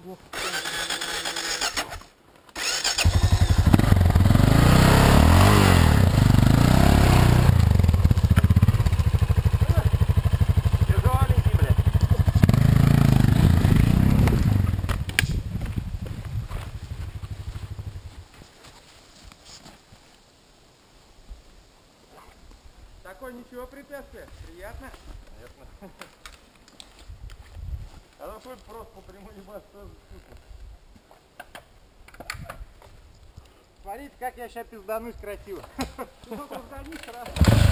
могу. Тяжеленький, блядь. Такое ничего препятствие. Приятно. Конечно. А ну хоть просто по прямой ебать тоже вкусно. Смотрите, как я сейчас пизданусь красиво. Ну, пизданись, хорошо.